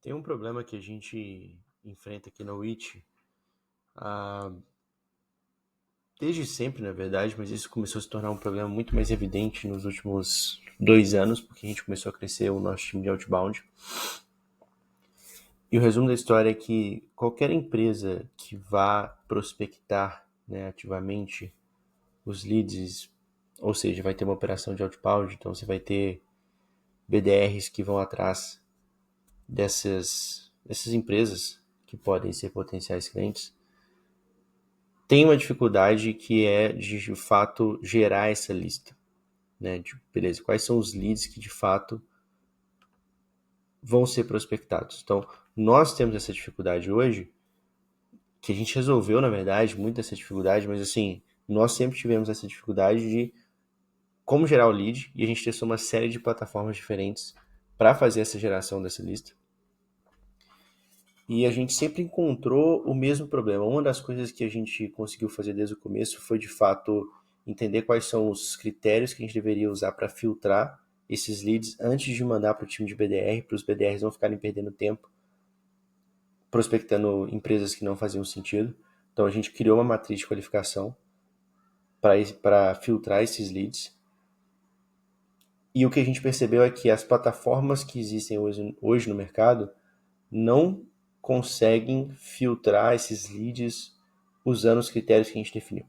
Tem um problema que a gente enfrenta aqui na WIT, ah, desde sempre, na verdade, mas isso começou a se tornar um problema muito mais evidente nos últimos 2 anos, porque a gente começou a crescer o nosso time de outbound. E o resumo da história é que qualquer empresa que vá prospectar, né, ativamente os leads, ou seja, vai ter uma operação de outbound, então você vai ter BDRs que vão atrás dessas empresas que podem ser potenciais clientes, tem uma dificuldade que é de fato gerar essa lista, né? Beleza, quais são os leads que de fato vão ser prospectados? Então, nós temos essa dificuldade hoje, que a gente resolveu, na verdade, muito dessa dificuldade, mas assim, nós sempre tivemos essa dificuldade de como gerar o lead, e a gente testou uma série de plataformas diferentes para fazer essa geração dessa lista. E a gente sempre encontrou o mesmo problema. Uma das coisas que a gente conseguiu fazer desde o começo foi, de fato, entender quais são os critérios que a gente deveria usar para filtrar esses leads antes de mandar para o time de BDR, para os BDRs não ficarem perdendo tempo prospectando empresas que não faziam sentido. Então a gente criou uma matriz de qualificação para filtrar esses leads. E o que a gente percebeu é que as plataformas que existem hoje no mercado não conseguem filtrar esses leads usando os critérios que a gente definiu.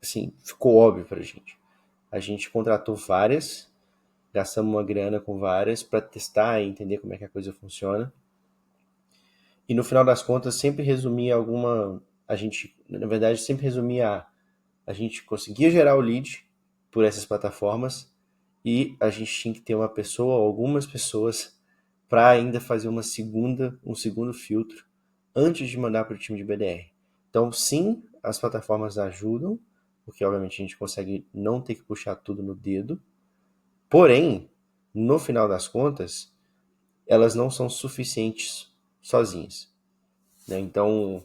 Assim, ficou óbvio para a gente. A gente contratou várias, gastamos uma grana com várias para testar e entender como é que a coisa funciona. E no final das contas, sempre resumia a gente, na verdade, sempre resumia a gente conseguia gerar o lead por essas plataformas e a gente tinha que ter uma pessoa ou algumas pessoas para ainda fazer um segundo filtro antes de mandar para o time de BDR. Então, sim, as plataformas ajudam, porque obviamente a gente consegue não ter que puxar tudo no dedo, porém, no final das contas, elas não são suficientes sozinhas, né? Então,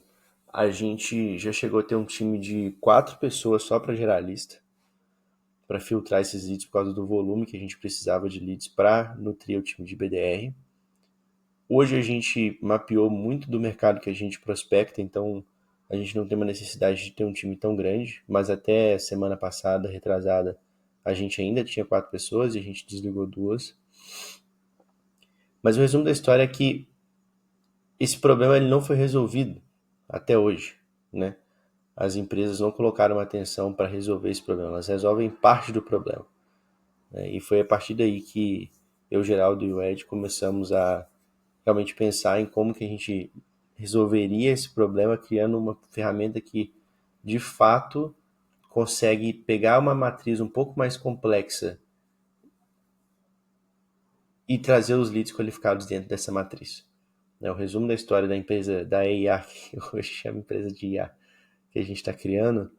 a gente já chegou a ter um time de 4 pessoas só para gerar a lista, para filtrar esses leads por causa do volume que a gente precisava de leads para nutrir o time de BDR. Hoje a gente mapeou muito do mercado que a gente prospecta, então a gente não tem uma necessidade de ter um time tão grande, mas até semana passada, retrasada, a gente ainda tinha 4 pessoas e a gente desligou 2. Mas o resumo da história é que esse problema ele não foi resolvido até hoje, né? As empresas não colocaram atenção para resolver esse problema, elas resolvem parte do problema, né? E foi a partir daí que eu, Geraldo e o Ed começamos a realmente pensar em como que a gente resolveria esse problema criando uma ferramenta que, de fato, consegue pegar uma matriz um pouco mais complexa e trazer os leads qualificados dentro dessa matriz. O resumo da história da empresa, da IA, que hoje chama empresa de IA, que a gente está criando,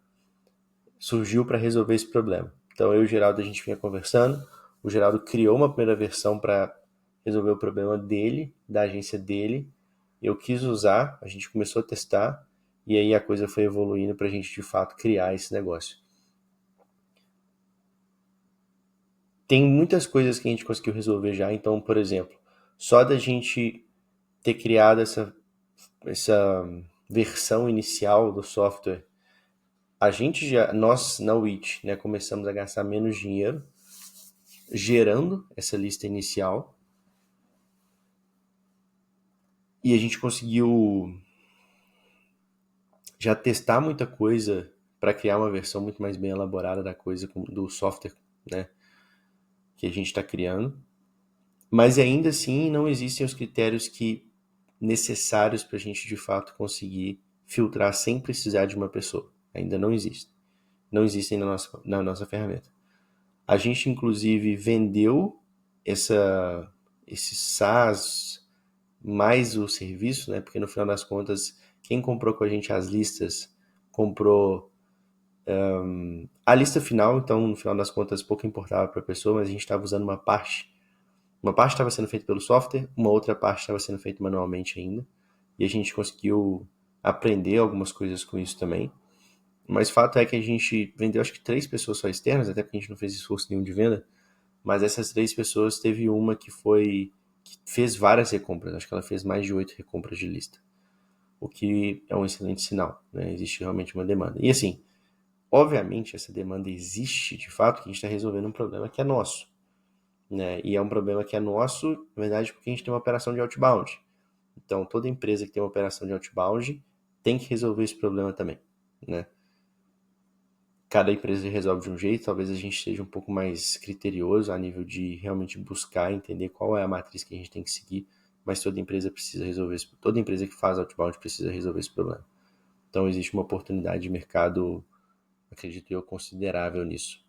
surgiu para resolver esse problema. Então eu e o Geraldo a gente vinha conversando, o Geraldo criou uma primeira versão para resolver o problema dele, da agência dele, eu quis usar, a gente começou a testar, e aí a coisa foi evoluindo para a gente de fato criar esse negócio. Tem muitas coisas que a gente conseguiu resolver já, então, por exemplo, só da gente ter criado essa versão inicial do software, nós na WIT, né, começamos a gastar menos dinheiro gerando essa lista inicial e a gente conseguiu já testar muita coisa para criar uma versão muito mais bem elaborada da coisa do software, né, que a gente está criando. Mas ainda assim não existem os critérios necessários para a gente de fato conseguir filtrar sem precisar de uma pessoa. Ainda não existem. Não existem na nossa ferramenta. A gente, inclusive, vendeu esse SaaS mais o serviço, né? Porque no final das contas, quem comprou com a gente as listas, comprou a lista final, então no final das contas pouco importava para a pessoa, mas a gente estava usando uma parte. Uma parte estava sendo feita pelo software, uma outra parte estava sendo feita manualmente ainda, e a gente conseguiu aprender algumas coisas com isso também. Mas fato é que a gente vendeu acho que 3 pessoas só externas, até porque a gente não fez esforço nenhum de venda, mas essas 3 pessoas teve uma que foi que fez várias recompras, acho que ela fez mais de 8 recompras de lista, o que é um excelente sinal, né? Existe realmente uma demanda. E assim, obviamente essa demanda existe de fato, que a gente está resolvendo um problema que é nosso, né? E é um problema que é nosso, na verdade, porque a gente tem uma operação de outbound. Então, toda empresa que tem uma operação de outbound tem que resolver esse problema também, né? Cada empresa resolve de um jeito, talvez a gente seja um pouco mais criterioso a nível de realmente buscar entender qual é a matriz que a gente tem que seguir, mas toda empresa precisa resolver isso, toda empresa que faz outbound precisa resolver esse problema. Então existe uma oportunidade de mercado, acredito eu, considerável nisso.